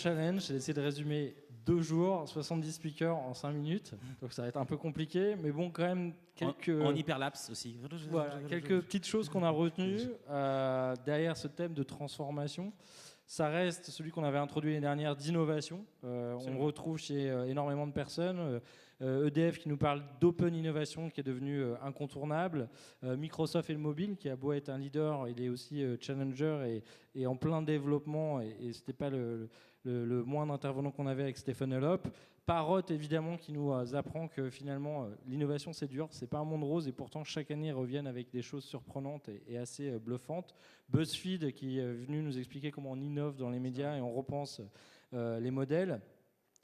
challenge, c'est d'essayer de résumer 2 jours, 70 speakers en 5 minutes. Donc ça va être un peu compliqué, mais bon, quand même, En hyperlapse aussi. voilà, quelques petites choses qu'on a retenues derrière ce thème de transformation. Ça reste celui qu'on avait introduit l'année dernière d'innovation. On retrouve chez énormément de personnes. EDF qui nous parle d'open innovation qui est devenu incontournable. Microsoft et le mobile qui a beau être un leader, il est aussi challenger et en plein développement. Et ce n'était pas le moindre intervenant qu'on avait avec Stephen Elop. Parrot, évidemment, qui nous apprend que finalement, l'innovation, c'est dur, c'est pas un monde rose, et pourtant, chaque année, ils reviennent avec des choses surprenantes et assez bluffantes. BuzzFeed, qui est venu nous expliquer comment on innove dans les médias et on repense les modèles.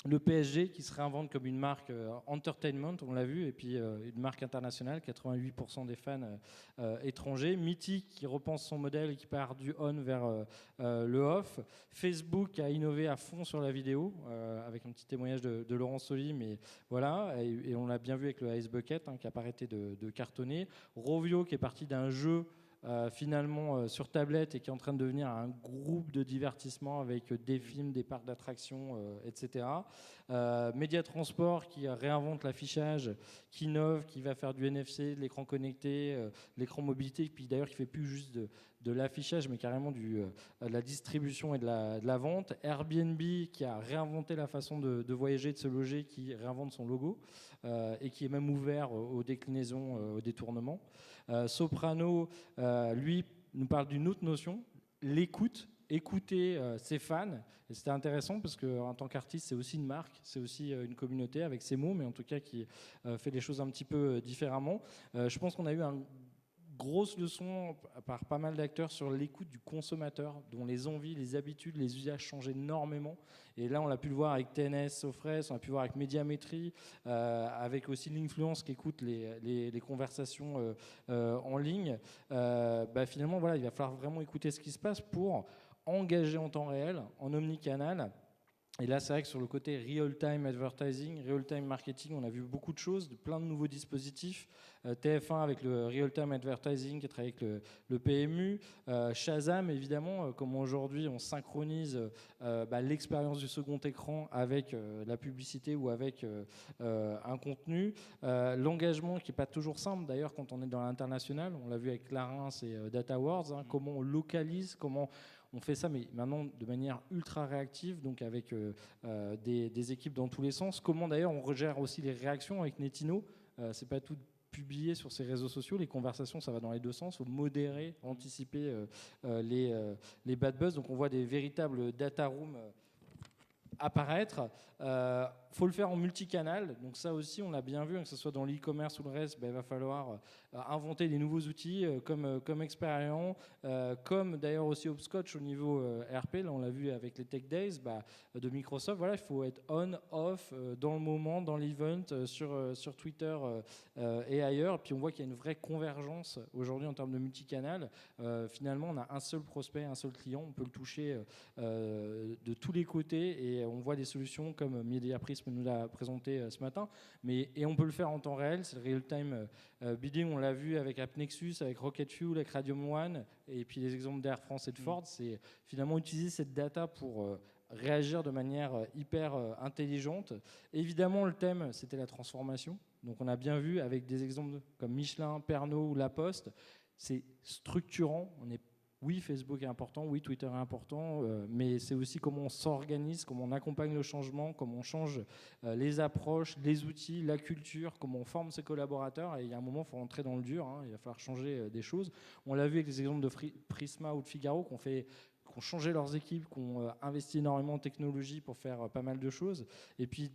Le PSG qui se réinvente comme une marque entertainment, on l'a vu, et puis une marque internationale, 88% des fans étrangers. Mythic qui repense son modèle et qui part du on vers le off. Facebook a innové à fond sur la vidéo, avec un petit témoignage de Laurent Soli, mais voilà, et on l'a bien vu avec le Ice Bucket qui n'a pas arrêté de cartonner. Rovio qui est parti d'un jeu finalement sur tablette et qui est en train de devenir un groupe de divertissement avec des films, des parcs d'attractions, etc. Média Transport qui réinvente l'affichage, qui innove, qui va faire du NFC, de l'écran connecté, l'écran mobilité, puis d'ailleurs qui fait plus juste de l'affichage, mais carrément de la distribution et de la vente. Airbnb qui a réinventé la façon de voyager, de se loger, qui réinvente son logo et qui est même ouvert aux déclinaisons, aux détournements. Soprano, lui, nous parle d'une autre notion, l'écoute. Écouter ses fans, et c'était intéressant parce qu'en tant qu'artiste c'est aussi une marque, c'est aussi une communauté avec ses mots, mais en tout cas qui fait les choses un petit peu différemment. Je pense qu'on a eu une grosse leçon par pas mal d'acteurs sur l'écoute du consommateur, dont les envies, les habitudes, les usages changent énormément. Et là, on l'a pu le voir avec TNS, Sofres, on a pu le voir avec Médiamétrie, avec aussi l'influence qu'écoute les conversations en ligne. Finalement, voilà, il va falloir vraiment écouter ce qui se passe pour engager en temps réel, en omnicanal. Et là, c'est vrai que sur le côté real-time advertising, real-time marketing, on a vu beaucoup de choses, plein de nouveaux dispositifs. TF1 avec le real-time advertising qui a travaillé avec le PMU. Shazam, évidemment, comment aujourd'hui on synchronise l'expérience du second écran avec la publicité ou avec un contenu. L'engagement qui n'est pas toujours simple, d'ailleurs, quand on est dans l'international. On l'a vu avec Clarins et Data Awards, comment on localise, comment on fait ça, mais maintenant de manière ultra réactive, donc avec des équipes dans tous les sens. Comment d'ailleurs on gère aussi les réactions avec Netino. C'est pas tout publié sur ses réseaux sociaux. Les conversations, ça va dans les deux sens. Il faut modérer, anticiper les bad buzz. Donc on voit des véritables data rooms apparaître. Faut le faire en multicanal, donc ça aussi on l'a bien vu, que ce soit dans l'e-commerce ou le reste, il va falloir inventer des nouveaux outils comme Experian, comme d'ailleurs aussi Hopscotch au niveau RP, là on l'a vu avec les Tech Days de Microsoft. Voilà, il faut être on, off, dans le moment, dans l'event, sur Twitter et ailleurs. Et puis on voit qu'il y a une vraie convergence aujourd'hui en termes de multicanal. Finalement on a un seul prospect, un seul client, on peut le toucher de tous les côtés et on voit des solutions comme MediaPrism nous l'a présenté ce matin, et on peut le faire en temps réel, c'est le real-time bidding, on l'a vu avec AppNexus, avec Rocket Fuel, avec Radium One, et puis les exemples d'Air France et de Ford, c'est finalement utiliser cette data pour réagir de manière hyper intelligente. Évidemment, le thème, c'était la transformation, donc on a bien vu avec des exemples comme Michelin, Pernod ou La Poste, c'est structurant, oui, Facebook est important, oui, Twitter est important, mais c'est aussi comment on s'organise, comment on accompagne le changement, comment on change les approches, les outils, la culture, comment on forme ses collaborateurs. Et il y a un moment, il faut rentrer dans le dur, il va falloir changer des choses. On l'a vu avec les exemples de Prisma ou de Figaro qui ont changé leurs équipes, qui ont investi énormément en technologie pour faire pas mal de choses. Et puis,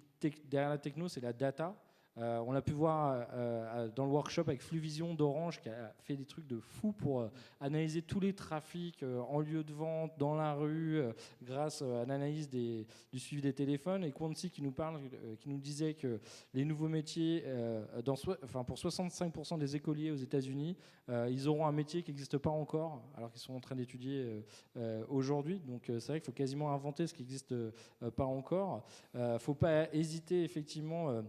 derrière la techno, c'est la data. On l'a pu voir dans le workshop avec Fluvision d'Orange qui a fait des trucs de fou pour analyser tous les trafics en lieu de vente, dans la rue, grâce à l'analyse du suivi des téléphones. Et Quancy qui nous disait que les nouveaux métiers, pour 65% des écoliers aux États-Unis, ils auront un métier qui n'existe pas encore, alors qu'ils sont en train d'étudier aujourd'hui. Donc c'est vrai qu'il faut quasiment inventer ce qui n'existe pas encore. Il ne faut pas hésiter effectivement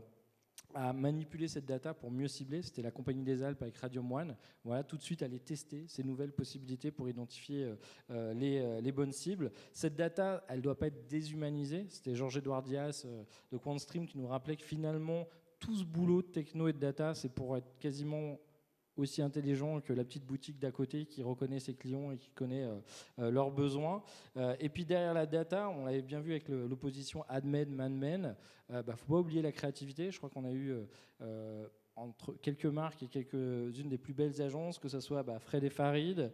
à manipuler cette data pour mieux cibler. C'était la Compagnie des Alpes avec Radium One. Voilà, tout de suite aller tester ces nouvelles possibilités pour identifier les bonnes cibles. Cette data, elle ne doit pas être déshumanisée. C'était Georges-Édouard Dias de QuantStream qui nous rappelait que finalement, tout ce boulot de techno et de data, c'est pour être quasiment aussi intelligent que la petite boutique d'à côté qui reconnaît ses clients et qui connaît leurs besoins. Et puis derrière la data, on l'avait bien vu avec l'opposition AdMed, ManMen, faut pas oublier la créativité. Je crois qu'on a eu entre quelques marques et quelques-unes des plus belles agences, que ce soit Fred et Farid,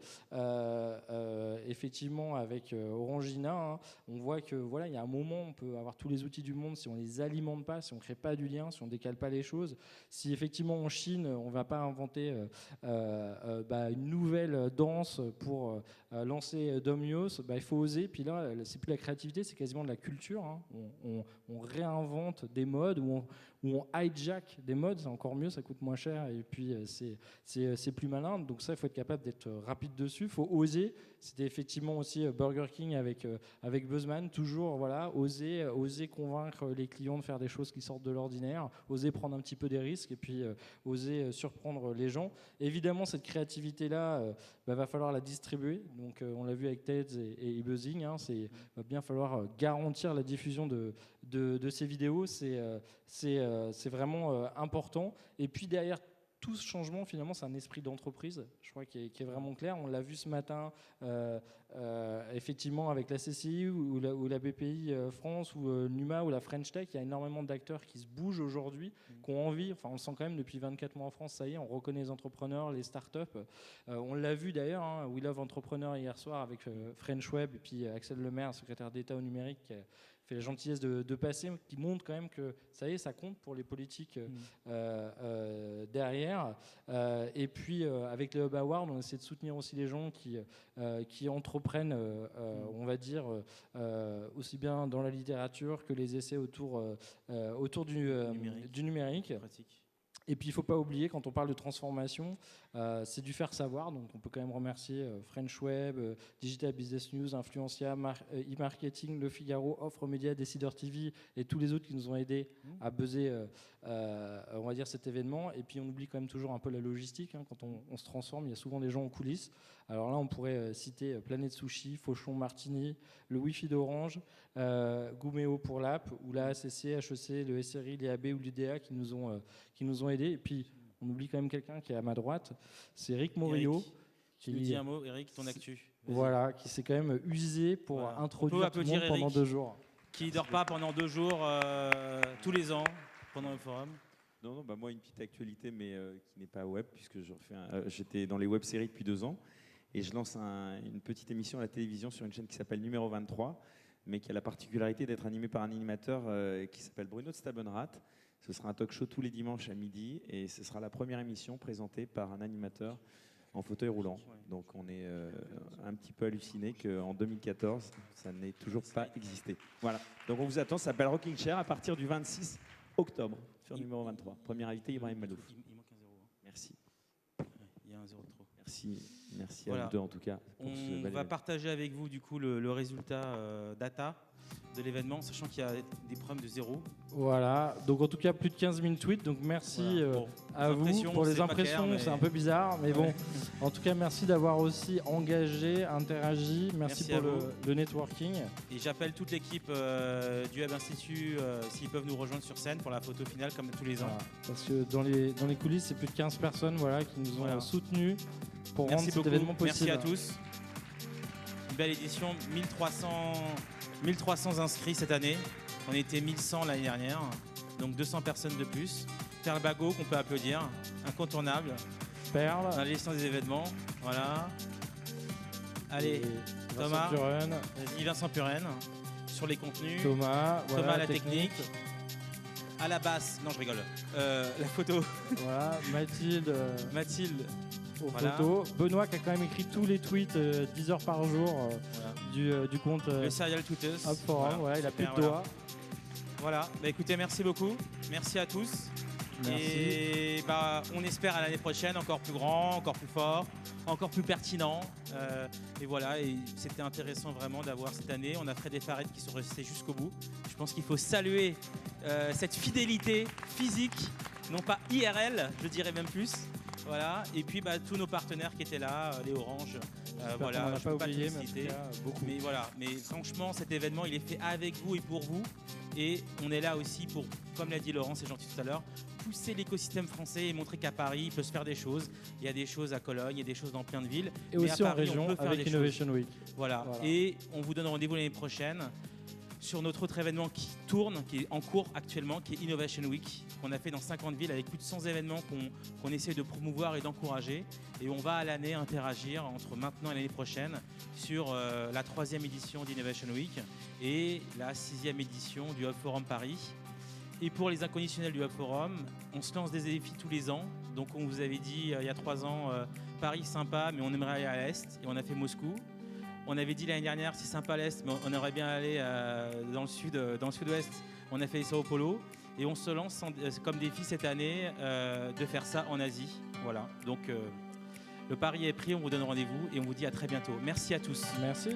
effectivement avec Orangina, hein, on voit que voilà, il y a un moment, on peut avoir tous les outils du monde, si on les alimente pas, si on crée pas du lien, si on décale pas les choses, si effectivement en Chine, on va pas inventer une nouvelle danse pour lancer Domios, il faut oser. Puis là, c'est plus la créativité, c'est quasiment de la culture. Hein. On réinvente des modes où on hijack des modes, c'est encore mieux, ça coûte moins cher et puis c'est plus malin. Donc ça, il faut être capable d'être rapide dessus, il faut oser. C'était effectivement aussi Burger King avec Buzzman, toujours voilà, oser convaincre les clients de faire des choses qui sortent de l'ordinaire, oser prendre un petit peu des risques et puis oser surprendre les gens. Évidemment, cette créativité-là, va falloir la distribuer. Donc on l'a vu avec TEDx et Buzzing, hein, va bien falloir garantir la diffusion de ces vidéos. C'est vraiment important. Et puis derrière tout ce changement, finalement, c'est un esprit d'entreprise, je crois, qui est vraiment clair. On l'a vu ce matin, effectivement, avec la CCI ou la BPI France ou Numa ou la French Tech. Il y a énormément d'acteurs qui se bougent aujourd'hui, qui ont envie. Enfin, on le sent quand même depuis 24 mois en France, ça y est, on reconnaît les entrepreneurs, les startups. On l'a vu d'ailleurs, hein, We Love Entrepreneur hier soir avec French Web et puis Axel Lemaire, secrétaire d'État au numérique, qui a fait la gentillesse de passer, qui montre quand même que ça y est, ça compte pour les politiques derrière. Et puis avec les Hub Awards, on essaie de soutenir aussi les gens qui entreprennent, on va dire, aussi bien dans la littérature que les essais autour du numérique. Et puis il ne faut pas oublier, quand on parle de transformation, c'est du faire savoir. Donc on peut quand même remercier French Web, Digital Business News, Influencia, e-marketing, Le Figaro, Offre Média, Décideur TV et tous les autres qui nous ont aidés à buzzer, on va dire, cet événement. Et puis on oublie quand même toujours un peu la logistique. Hein. Quand on se transforme, il y a souvent des gens en coulisses. Alors là, on pourrait citer Planète Sushi, Fauchon Martini, le Wi-Fi d'Orange, Gouméo pour l'app, ou la ACC, HEC, le SRI, l'IAB ou l'UDA qui nous ont aidés. Et puis, on oublie quand même quelqu'un qui est à ma droite, c'est Eric Morillo. Tu nous dis un mot, Eric, ton actu. Voilà, qui s'est quand même usé pour introduire tout le monde pendant 2 jours. Qui ne dort pas pendant 2 jours, tous les ans, pendant le forum. Non, moi, une petite actualité, mais qui n'est pas web, puisque j'étais dans les web-séries depuis 2 ans. Et je lance une petite émission à la télévision sur une chaîne qui s'appelle Numéro 23, mais qui a la particularité d'être animée par un animateur qui s'appelle Bruno Stabenrath. Ce sera un talk show tous les dimanches à midi et ce sera la première émission présentée par un animateur en fauteuil roulant. Donc on est un petit peu halluciné qu'en 2014, ça n'ait toujours pas existé. Voilà. Donc on vous attend, ça s'appelle Rocking Chair à partir du 26 octobre sur Numéro 23. Premier invité, Ibrahim Malouf. Il manque un 0. Merci. Il y a un 0 de trop. Merci à vous deux en tout cas. On va partager avec vous du coup le résultat data de l'événement, sachant qu'il y a des problèmes de 0. Voilà, donc en tout cas plus de 15 000 tweets, donc merci à vous pour les impressions, c'est un peu bizarre, mais bon, en tout cas merci d'avoir aussi engagé, interagi, merci pour le networking. Et j'appelle toute l'équipe du Web Institute s'ils peuvent nous rejoindre sur scène pour la photo finale comme tous les ans. Voilà, parce que dans les coulisses, c'est plus de 15 personnes qui nous ont soutenus pour rendre cet événement possible. Merci à tous. Une belle édition, 1300 inscrits cette année. On était 1100 l'année dernière, donc 200 personnes de plus. Perle Bagot qu'on peut applaudir, incontournable. Perle. Dans la gestion des événements, voilà. Allez, et Thomas. Vincent Puren sur les contenus. Thomas la technique. À la basse, non je rigole. La photo. Voilà, Mathilde. Voilà. Photos. Benoît qui a quand même écrit tous les tweets 10 heures par jour du compte le Serial Tweeters. Forum, il a plus de doigts. Voilà, écoutez, merci beaucoup. Merci à tous. Merci. Et on espère à l'année prochaine encore plus grand, encore plus fort, encore plus pertinent. Et voilà, et c'était intéressant vraiment d'avoir cette année. On a Fred et Farid qui sont restés jusqu'au bout. Je pense qu'il faut saluer cette fidélité physique non pas IRL, je dirais même plus. Voilà. Et puis tous nos partenaires qui étaient là, les Orange, voilà, on n'a je pas peux oublié, tous mais en tout citer. cas, beaucoup. Mais voilà, mais franchement, cet événement, il est fait avec vous et pour vous. Et on est là aussi pour, comme l'a dit Laurent, c'est gentil tout à l'heure, pousser l'écosystème français et montrer qu'à Paris, il peut se faire des choses. Il y a des choses à Cologne, il y a des choses dans plein de villes. Et mais aussi à en Paris, région on peut faire avec des Innovation choses. Week. Voilà. Et on vous donne rendez-vous l'année prochaine sur notre autre événement qui tourne, qui est en cours actuellement, qui est Innovation Week, qu'on a fait dans 50 villes avec plus de 100 événements qu'on essaie de promouvoir et d'encourager. Et on va à l'année interagir entre maintenant et l'année prochaine sur la 3e édition d'Innovation Week et la 6e édition du Hub Forum Paris. Et pour les inconditionnels du Hub Forum, on se lance des défis tous les ans. Donc on vous avait dit il y a 3 ans, Paris sympa, mais on aimerait aller à l'Est, et on a fait Moscou. On avait dit l'année dernière, c'est sympa l'Est, mais on aimerait bien aller dans le sud-ouest. On a fait Sao Paulo. Et on se lance comme défi cette année de faire ça en Asie. Voilà. Donc le pari est pris, on vous donne rendez-vous et on vous dit à très bientôt. Merci à tous. Merci.